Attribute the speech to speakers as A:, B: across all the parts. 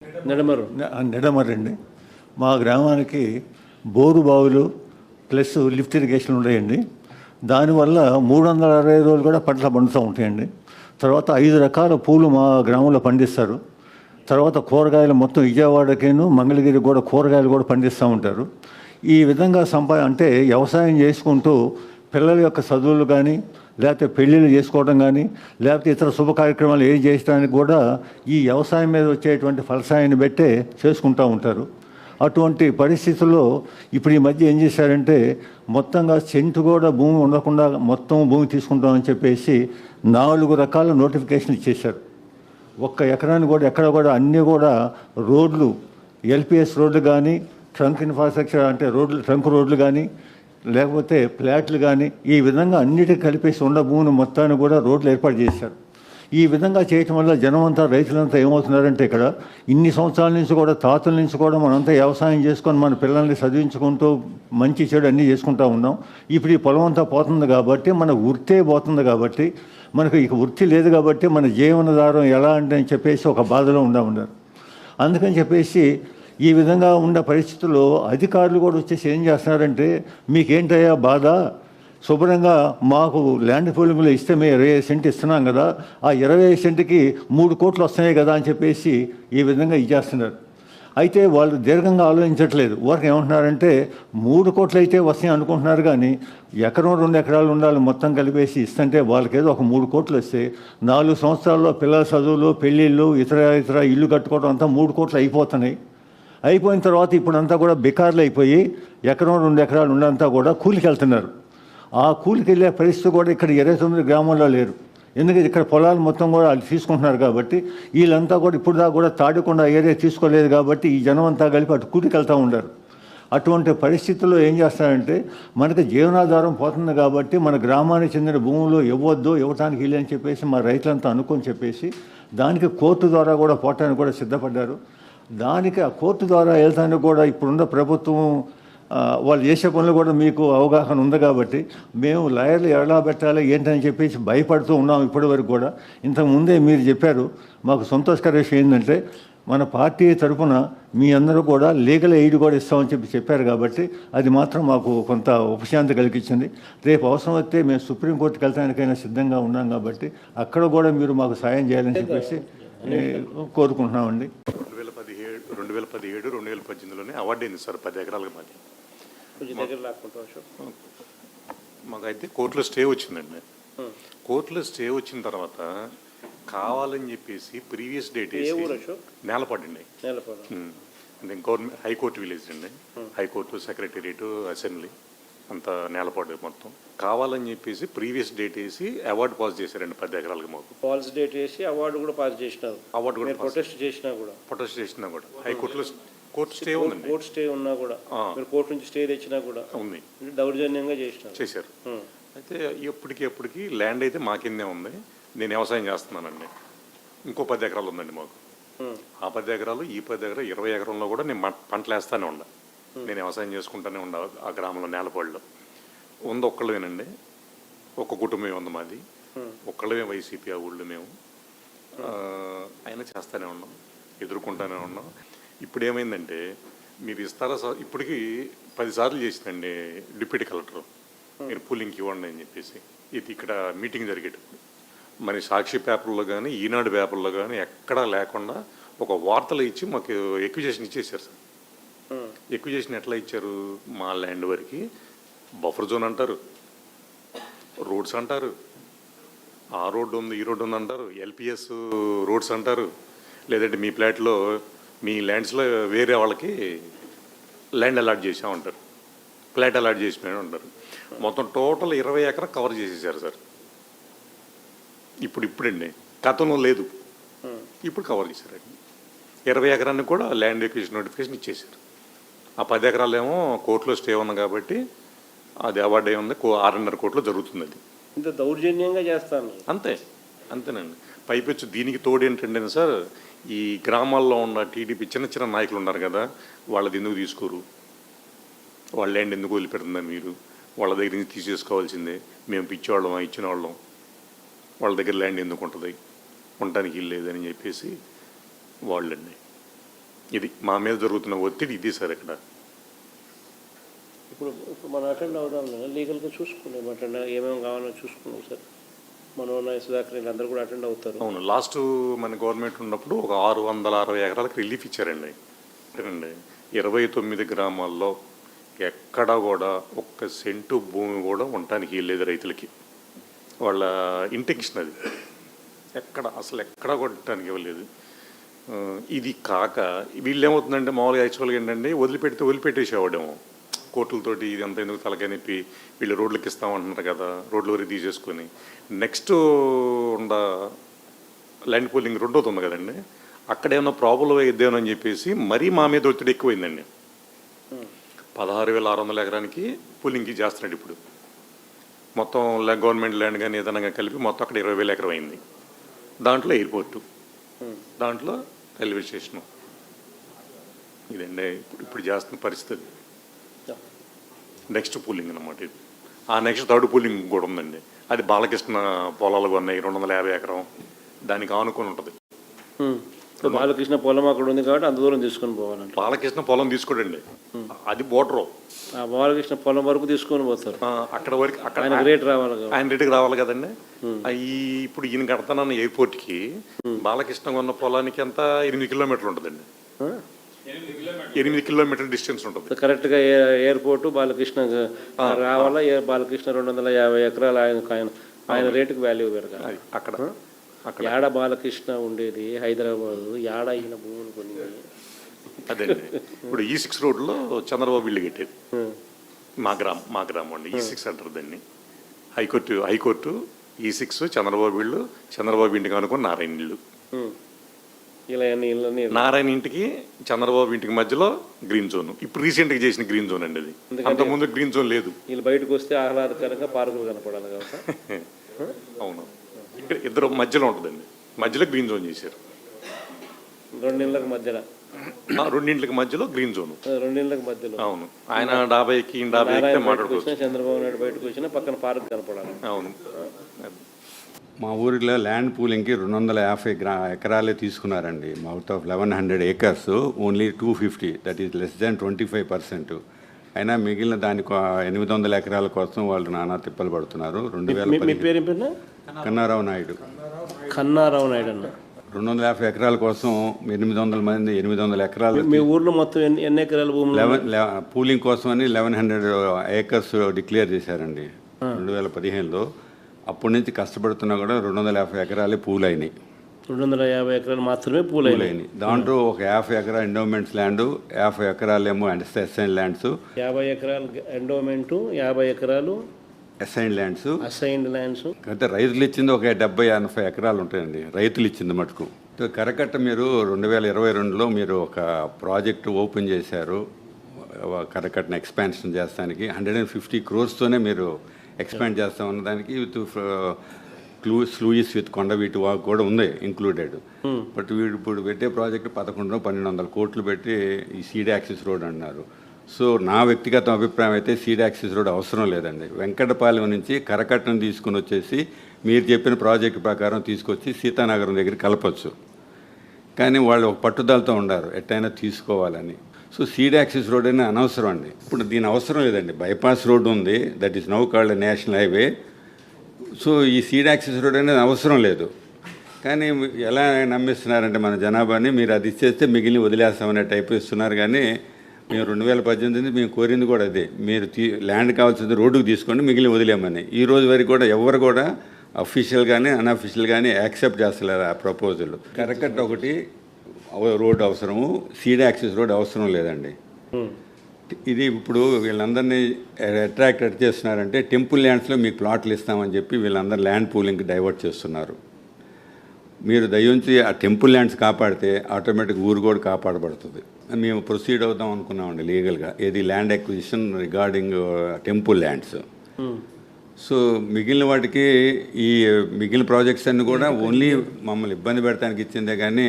A: నిడమరండి. మా గ్రామానికి బోరు బావులు ప్లస్ లిఫ్ట్ ఇరిగేషన్ ఉన్నాయండి. దానివల్ల 365 రోజులు కూడా పంటలు పండుతూ ఉంటాయండి. తర్వాత 5 రకాల పూలు మా గ్రామంలో పండిస్తారు. తర్వాత కూరగాయలు మొత్తం విజయవాడకేను మంగళగిరి కూడా కూరగాయలు కూడా పండిస్తూ ఉంటారు. ఈ విధంగా అంటే వ్యవసాయం చేసుకుంటూ పిల్లల యొక్క చదువులు కానీ లేకపోతే పెళ్ళిళ్ళు చేసుకోవడం కానీ లేకపోతే ఇతర శుభ కార్యక్రమాలు ఏం చేయడానికి కూడా ఈ వ్యవసాయం మీద వచ్చేటువంటి ఫలసాయాన్ని బట్టే చేసుకుంటూ ఉంటారు. అటువంటి పరిస్థితుల్లో ఇప్పుడు ఈ మధ్య ఏం చేశారంటే మొత్తంగా సెంటు కూడా భూమి ఉండకుండా మొత్తం భూమి తీసుకుంటామని చెప్పేసి 4 రకాల నోటిఫికేషన్ ఇచ్చేశారు. ఒక్క ఎకరాన్ని కూడా ఎక్కడ కూడా అన్నీ కూడా రోడ్లు ఎల్పిఎస్ రోడ్లు కానీ ట్రంక్ ఇన్ఫ్రాస్ట్రక్చర్ అంటే ట్రంక్ రోడ్లు కానీ లేకపోతే ఫ్లాట్లు కానీ ఈ విధంగా అన్నిటికీ కలిపేసి ఉన్న భూమిని మొత్తాన్ని కూడా రోడ్లు ఏర్పాటు చేశారు. ఈ విధంగా చేయటం వల్ల జనమంతా రైతులంతా ఏమవుతున్నారంటే ఇక్కడ ఇన్ని సంవత్సరాల నుంచి కూడా తాతల నుంచి కూడా మనంతా వ్యవసాయం చేసుకొని మన పిల్లల్ని చదివించుకుంటూ మంచి చెడు అన్నీ చేసుకుంటూ ఉన్నాం. ఇప్పుడు ఈ పొలం అంతా పోతుంది కాబట్టి మన వృత్తే పోతుంది కాబట్టి మనకు ఇక వృత్తి లేదు కాబట్టి మన జీవనాధారం ఎలా అంటే అని చెప్పేసి ఒక బాధలో ఉన్నారు. అందుకని చెప్పేసి ఈ విధంగా ఉన్న పరిస్థితుల్లో అధికారులు కూడా వచ్చేసి ఏం చేస్తున్నారంటే మీకేంటయ్యా బాధ, శుభ్రంగా మాకు ల్యాండ్ పూలింగ్లో ఇస్తే మేము 25 సెంట్ ఇస్తున్నాం కదా, ఆ 25 సెంట్కి 3 కోట్లు వస్తున్నాయి కదా అని చెప్పేసి ఈ విధంగా ఇచ్చేస్తున్నారు. అయితే వాళ్ళు దీర్ఘంగా ఆలోచించట్లేదు. వారికి ఏమంటున్నారంటే 3 కోట్లు అయితే వస్తాయి అనుకుంటున్నారు, కానీ ఎకరం 2 ఎకరాలు ఉండాలి మొత్తం కలిపేసి ఇస్తుంటే వాళ్ళకేదో ఒక 3 కోట్లు వస్తే 4 సంవత్సరాల్లో పిల్లల చదువులు పెళ్ళిళ్ళు ఇతర ఇల్లు కట్టుకోవడం అంతా 3 కోట్లు అయిపోతున్నాయి. అయిపోయిన తర్వాత ఇప్పుడంతా కూడా బికార్లు అయిపోయి ఎకరం 2 ఎకరాలు ఉండంతా కూడా కూలికి వెళ్తున్నారు. ఆ కూలికి వెళ్ళే పరిస్థితి కూడా ఇక్కడ 29 గ్రామాల్లో లేరు. ఎందుకంటే ఇక్కడ పొలాలు మొత్తం కూడా వాళ్ళు తీసుకుంటున్నారు కాబట్టి వీళ్ళంతా కూడా ఇప్పుడు దాకా కూడా తాడికొండ ఏరియా తీసుకోలేదు కాబట్టి ఈ జనం అంతా కలిపి అటు కూలికి వెళ్తూ ఉంటారు. అటువంటి పరిస్థితుల్లో ఏం చేస్తారంటే మనకు జీవనాధారం పోతుంది కాబట్టి మన గ్రామానికి చెందిన భూములు ఇవ్వటానికి వీళ్ళు అని చెప్పేసి మా రైతులంతా అనుకొని చెప్పేసి దానికి కోర్టు ద్వారా కూడా పోవటానికి కూడా సిద్ధపడ్డారు. దానికి ఆ కోర్టు ద్వారా వెళ్తానికి కూడా ఇప్పుడున్న ప్రభుత్వం వాళ్ళు చేసే పనులు కూడా మీకు అవగాహన ఉంది కాబట్టి మేము లాయర్లు ఎలా పెట్టాలి ఏంటని చెప్పేసి భయపడుతూ ఉన్నాం ఇప్పటి వరకు కూడా. ఇంతకుముందే మీరు చెప్పారు, మాకు సంతోషకర విషయం ఏంటంటే మన పార్టీ తరఫున మీ అందరూ కూడా లీగల్ ఎయిడ్ కూడా ఇస్తామని చెప్పారు కాబట్టి అది మాత్రం మాకు కొంత ఉపశాంతి కలిగించింది. రేపు అవసరం వస్తే మేము సుప్రీంకోర్టుకి వెళ్తానికైనా సిద్ధంగా ఉన్నాం కాబట్టి అక్కడ కూడా మీరు మాకు సాయం చేయాలని చెప్పేసి కోరుకుంటున్నామండి.
B: 2017-2018లోనే అవార్డు అయింది సార్ 10 ఎకరాలకు మాది. మాకైతే కోర్టులో స్టే వచ్చిందండి. కోర్టులో స్టే వచ్చిన తర్వాత కావాలని చెప్పేసి ప్రీవియస్ డేట్ నేలపాడండి. అంటే గవర్నమెంట్ హైకోర్టు విలేజ్ అండి. హైకోర్టు సెక్రటేరియట్ అసెంబ్లీ అంతా నేలపాడు మొత్తం. కావాలని చెప్పేసి ప్రీవియస్ డేట్ వేసి అవార్డు పాస్ చేశారండి 10 ఎకరాలకు మాకు.
C: ఫాల్స్ డేట్ వేసి అవార్డు కూడా పాస్ చేసినారు.
B: అవార్డు కూడా
C: ప్రొటెస్ట్ చేసినా కూడా
B: హైకోర్టులో కోర్టు స్టే ఉందండి.
C: కోర్టు స్టే ఉన్నా కూడా మీరు కోర్టు నుంచి స్టే తెచ్చినా కూడా
B: ఉంది,
C: దౌర్జన్యంగా
B: చేశారు. అయితే ఎప్పటికి ల్యాండ్ అయితే మా కిందే ఉంది. నేను వ్యవసాయం చేస్తున్నానండి. ఇంకో 10 ఎకరాలు ఉందండి మాకు. ఆ 10 ఎకరాలు ఈ 10 ఎకరాలు 20 ఎకరంలో కూడా నేను పంటలు వేస్తానే ఉండా. నేను వ్యవసాయం చేసుకుంటానే ఉండా. ఆ గ్రామంలో నేలపాడులో ఉంది ఒక్కళ్ళమేనండి. ఒక్క కుటుంబమే ఉంది మాది. ఒక్కళ్ళమే వైసీపీ ఆ ఊళ్ళో మేము. అయినా చేస్తానే ఉన్నాం, ఎదుర్కొంటానే ఉన్నాం. ఇప్పుడు ఏమైందంటే మీరు ఇస్తారా సార్, ఇప్పటికీ 10 సార్లు చేసిందండి డిప్యూటీ కలెక్టర్, మీరు పూలింగ్కి ఇవ్వండి అని చెప్పేసి. ఇది ఇక్కడ మీటింగ్ జరిగేటప్పుడు మరి సాక్షి పేపర్లో కానీ ఈనాడు పేపర్లో కానీ ఎక్కడా లేకుండా ఒక వార్తలు ఇచ్చి మాకు ఎక్విజేషన్ ఇచ్చేసారు సార్. ఎక్విజేషన్ ఎట్లా ఇచ్చారు, మా ల్యాండ్ వరకు బఫర్ జోన్ అంటారు, రోడ్స్ అంటారు, ఆ రోడ్డు ఉంది ఈ రోడ్డు ఉంది అంటారు, ఎల్పిఎస్ రోడ్స్ అంటారు, లేదంటే మీ ప్లాట్లో మీ ల్యాండ్స్లో వేరే వాళ్ళకి ల్యాండ్ అలాట్ చేసామంటారు, ఫ్లాట్ అలాట్ చేసిపోయాడు అంటారు. మొత్తం టోటల్ 20 ఎకరా కవర్ చేసేసారు సార్. ఇప్పుడండి, గతంలో లేదు, ఇప్పుడు కవర్ చేశారండి. 20 ఎకరాన్ని కూడా ల్యాండ్ ఎక్విజిషన్ నోటిఫికేషన్ ఇచ్చేసారు. ఆ 10 ఎకరాలు ఏమో కోర్టులో స్టే ఉంది కాబట్టి అది అవార్డు ఏముంది 6.5 కోట్లు జరుగుతుంది. అది
C: ఇంత దౌర్జన్యంగా చేస్తాను
B: అంతేనండి. పైపెచ్చు దీనికి తోడు ఏంటంటే సార్, ఈ గ్రామాల్లో ఉన్న టీడీపీ చిన్న నాయకులు ఉన్నారు కదా, వాళ్ళది ఎందుకు తీసుకోరు, వాళ్ళ ల్యాండ్ ఎందుకు వదిలిపెడుతుందని మీరు వాళ్ళ దగ్గర నుంచి తీసేసుకోవాల్సిందే, మేము పిచ్చేవాళ్ళం ఇచ్చిన వాళ్ళం, వాళ్ళ దగ్గర ల్యాండ్ ఎందుకు ఉంటుంది, ఉండటానికి ఇల్లు లేదని చెప్పేసి వాళ్ళండి ఇది మా మీద జరుగుతున్న ఒత్తిడి ఇది సార్ ఇక్కడ.
C: ఇప్పుడు మనం అటెండ్ అవుదాం లీగల్గా చూసుకున్నాం, అటెండ్ ఏమేమి కావాలో చూసుకున్నాం సార్. మనోన్న సుధాకర్ వీళ్ళందరూ కూడా అటెండ్ అవుతారు.
B: అవును, లాస్ట్ మన గవర్నమెంట్ ఉన్నప్పుడు ఒక 660 ఎకరాలకు రిలీఫ్ ఇచ్చారండి. అండి 29 గ్రామాల్లో ఎక్కడ కూడా ఒక్క సెంటు భూమి కూడా ఉండటానికి లేదు రైతులకి. వాళ్ళ ఇంటెన్షన్ అది. అసలు ఎక్కడ కొట్టడానికి ఇవ్వలేదు. ఇది కాక వీళ్ళు ఏమవుతుందంటే మామూలుగా యాక్చువల్గా ఏంటంటే వదిలిపెట్టేసేవాడేమో కోర్టులతోటి. ఇది అంతా ఎందుకు తలకాయ నొప్పి, వీళ్ళు రోడ్లకి ఇస్తామంటున్నారు కదా, రోడ్ల వరకు తీసేసుకొని నెక్స్ట్ ఉండ ల్యాండ్ పూలింగ్ రెండోది ఉంది కదండి, అక్కడ ఏమన్నా ప్రాబ్లం అయిద్దేమని చెప్పేసి మరీ మా మీద ఒత్తిడి ఎక్కువైందండి. 16,600 ఎకరానికి పూలింగ్కి చేస్తున్నాడు ఇప్పుడు. మొత్తం గవర్నమెంట్ ల్యాండ్ కానీ ఏదైనా కలిపి మొత్తం అక్కడ 20,000 ఎకరం అయింది. దాంట్లో ఎయిర్పోర్టు, దాంట్లో రైల్వే స్టేషను. ఇదండి ఇప్పుడు చేస్తున్న పరిస్థితి. నెక్స్ట్ పూలింగ్ అన్నమాట ఇది. ఆ నెక్స్ట్ థర్డ్ పూలింగ్ కూడా ఉందండి. అది బాలకృష్ణ పొలాలు ఉన్నాయి, 250 ఎకరం, దానికి ఆనుకొని ఉంటుంది.
C: బాలకృష్ణ పొలం అక్కడ ఉంది కాబట్టి అంత దూరం తీసుకొని పోవాలంటే.
B: బాలకృష్ణ పొలం తీసుకోడండి, అది బోర్డరు.
C: బాలకృష్ణ పొలం వరకు తీసుకొని పోతారు.
B: అక్కడ వరకు అక్కడ
C: ఆయన రేట్ రావాలి కదా,
B: ఆయన రేటుకి రావాలి కదండి. ఇప్పుడు ఈయన కడతానన్న ఎయిర్పోర్ట్కి బాలకృష్ణ ఉన్న పొలానికి ఎంత 8 కిలోమీటర్లు ఉంటుందండి. 8 కిలోమీటర్ డిస్టెన్స్ ఉంటుంది
C: కరెక్ట్గా. ఎయిర్పోర్ట్ బాలకృష్ణ రావాలా, బాలకృష్ణ 250 ఎకరాలు ఆయన రేటుకి వాల్యూ పెరగాలి.
B: అక్కడ
C: యాడ బాలకృష్ణ ఉండేది హైదరాబాద్, యాడ అయిన భూములు కొన్ని.
B: అదండి ఇప్పుడు E6 రోడ్లో చంద్రబాబు ఇల్లు కట్టేది మా గ్రామం అండి. E6 అంటారు దాన్ని. హైకోర్టు E6 చంద్రబాబు ఇల్లు, చంద్రబాబు ఇంటికి అనుకుని నారాయణ ఇల్లు. నారాయణ ఇంటికి చంద్రబాబు ఇంటికి మధ్యలో గ్రీన్ జోన్. ఇప్పుడు రీసెంట్గా చేసిన గ్రీన్ జోన్ అండి అది. అంతకుముందు గ్రీన్ జోన్ లేదు.
C: వీళ్ళు బయటకు వస్తే ఆహ్లాదకరంగా పార్కులు కనపడాలి కదా.
B: అవును, ఇక్కడ ఇద్దరు మధ్యలో ఉంటుందండి, మధ్యలో గ్రీన్ జోన్ చేశారు.
C: రెండింటికి
B: మధ్యలో గ్రీన్ జోన్,
C: రెండింటికి మధ్యలో.
B: అవును, ఆయన 50కి మాట్లాడుకోవచ్చు.
C: చంద్రబాబు నాయుడు బయటకు వచ్చినా పక్కన పార్క్ కనపడాలి.
B: అవును.
D: మా ఊరిలో ల్యాండ్ పూలింగ్కి 250 ఎకరాలే తీసుకున్నారండి. Out of 1100 acres only 250, that is less than 25%. అయినా మిగిలిన దానికి 800 ఎకరాల కోసం వాళ్ళు నానా తిప్పలు పడుతున్నారు. 2010 కన్నారావు నాయుడు
C: అన్న
D: 250 ఎకరాల కోసం 800 ఎకరాలు.
C: మీ ఊర్లో మొత్తం ఎన్ని ఎకరాల భూమి
D: పూలింగ్ కోసం అని 1100 acres డిక్లేర్ చేశారండి 2015లో. అప్పటి నుంచి కష్టపడుతున్నా కూడా 250 ఎకరాలే పూలైనాయి.
C: 250 ఎకరాలు మాత్రమే పూలైనాయి.
D: దాంట్లో ఒక 50 ఎకరాలు ఎండోమెంట్స్ ల్యాండ్, 50 ఎకరాలేమో అసైన్ ల్యాండ్స్.
C: 50 ఎకరాలు ఎండోమెంటు, 50 ఎకరాలు
D: అసైన్డ్
C: ల్యాండ్స్.
D: అయితే రైతులు ఇచ్చింది ఒక 70-80 ఎకరాలు ఉంటాయండి, రైతులు ఇచ్చింది మటుకు. కరకట్ట మీరు 2022లో మీరు ఒక ప్రాజెక్టు ఓపెన్ చేశారు. కరకట్టను ఎక్స్పాన్షన్ చేస్తానికి 150 crores మీరు ఎక్స్పాండ్ చేస్తామన్న దానికి with sluice with Kondaveeti walk కూడా ఉంది ఇంక్లూడెడ్. బట్ వీడు ఇప్పుడు పెట్టే ప్రాజెక్టు 1100-1200 కోట్లు పెట్టి ఈ సీడ్ యాక్సిస్ రోడ్ అన్నారు. సో నా వ్యక్తిగత అభిప్రాయం అయితే సీడ్ యాక్సిస్ రోడ్ అవసరం లేదండి. వెంకటపాలెం నుంచి కరకట్టను తీసుకుని వచ్చేసి మీరు చెప్పిన ప్రాజెక్టు ప్రకారం తీసుకొచ్చి సీతానగరం దగ్గర కలపచ్చు. కానీ వాళ్ళు ఒక పట్టుదలతో ఉండారు ఎట్టయినా తీసుకోవాలని. సో సీడ్ యాక్సిస్ రోడ్ అనేది అనవసరం అండి. ఇప్పుడు దీని అవసరం లేదండి. బైపాస్ రోడ్ ఉంది, that is now called national highway. So ఈ సీడ్ యాక్సిస్ రోడ్ అనేది అవసరం లేదు. కానీ ఎలా నమ్మిస్తున్నారంటే మన జనాభాని, మీరు అది ఇచ్చేస్తే మిగిలిన వదిలేస్తామనే టైప్ ఇస్తున్నారు. కానీ మేము 2018 మేము కోరింది కూడా అదే, మీరు ల్యాండ్ కావాల్సింది రోడ్డుకు తీసుకోండి, మిగిలిన వదిలేమని. ఈ రోజు వరకు కూడా ఎవరు కూడా అఫీషియల్ కానీ అన్అఫీషియల్ కానీ యాక్సెప్ట్ చేస్తలేరు ఆ ప్రపోజల్. కరకట్ట ఒకటి రోడ్ అవసరము, సీడ్ యాక్సిస్ రోడ్ అవసరం లేదండి. ఇది ఇప్పుడు వీళ్ళందరినీ అట్రాక్ట్ చేస్తున్నారంటే టెంపుల్ ల్యాండ్స్లో మీకు ప్లాట్లు ఇస్తామని చెప్పి వీళ్ళందరూ ల్యాండ్ పూలింగ్కి డైవర్ట్ చేస్తున్నారు. మీరు దయించి ఆ టెంపుల్ ల్యాండ్స్ కాపాడితే ఆటోమేటిక్ ఊరు కూడా కాపాడబడుతుంది. మేము ప్రొసీడ్ అవుదాం అనుకున్నామండి లీగల్గా, ఏది land acquisition regarding temple lands. So మిగిలిన వాటికి ఈ మిగిలిన ప్రాజెక్ట్స్ అన్నీ కూడా ఓన్లీ మమ్మల్ని ఇబ్బంది పెడతానికి ఇచ్చిందే కానీ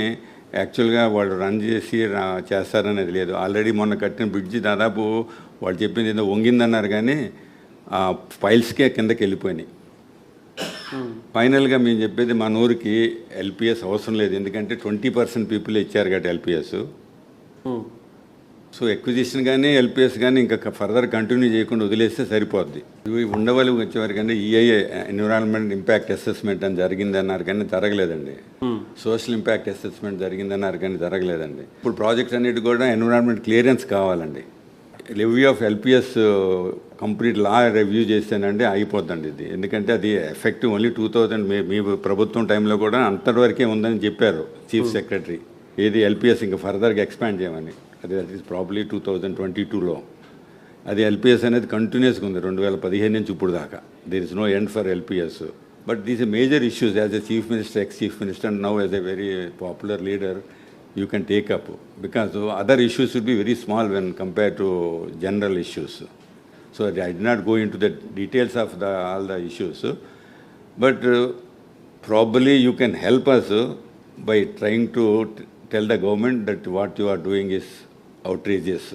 D: యాక్చువల్గా వాళ్ళు రన్ చేసి చేస్తారనేది లేదు. ఆల్రెడీ మొన్న కట్టిన బ్రిడ్జి దాదాపు వాళ్ళు చెప్పింది ఏదో వంగిందన్నారు కానీ ఆ ఫైల్స్కే కిందకి వెళ్ళిపోయినాయి. ఫైనల్గా మేము చెప్పేది మన ఊరికి ఎల్పిఎస్ అవసరం లేదు, ఎందుకంటే 20% పీపుల్ ఇచ్చారు కాబట్టి ఎల్పిఎస్. సో ఎక్విజిషన్ కానీ ఎల్పిఎస్ కానీ ఇంకా ఫర్దర్ కంటిన్యూ చేయకుండా వదిలేస్తే సరిపోద్ది. ఇవి ఉండవల్లి వచ్చేవారు కానీ ఈఐఏ ఎన్విరాన్మెంట్ ఇంపాక్ట్ అసెస్మెంట్ అని జరిగిందన్నారు కానీ జరగలేదండి. సోషల్ ఇంపాక్ట్ అసెస్మెంట్ జరిగిందన్నారు కానీ జరగలేదండి. ఇప్పుడు ప్రాజెక్ట్స్ అన్నిటి కూడా ఎన్విరాన్మెంట్ క్లియరెన్స్ కావాలండి. Review of LPS complete law review చేస్తేనండి అయిపోద్దండి ఇది. ఎందుకంటే అది ఎఫెక్టివ్ ఓన్లీ 2000 మీ ప్రభుత్వం టైంలో కూడా అంతటి వరకే ఉందని చెప్పారు చీఫ్ సెక్రటరీ. ఏది ఎల్పిఎస్ ఇంకా ఫర్దర్గా ఎక్స్పాండ్ చేయమని. అది దట్ ఈస్ ప్రాబ్లీ 2022లో. అది ఎల్పిఎస్ అనేది కంటిన్యూస్గా ఉంది 2015 నుంచి ఇప్పుడు దాకా. There is no end for LPS. But these major issues as a chief minister, ex chief minister and now as a very popular leader you can take up, because other issues should be very small when compared to general issues. So I did not go into the details of all the issues, but probably you can help us by trying to tell the government that what you are doing is outrageous.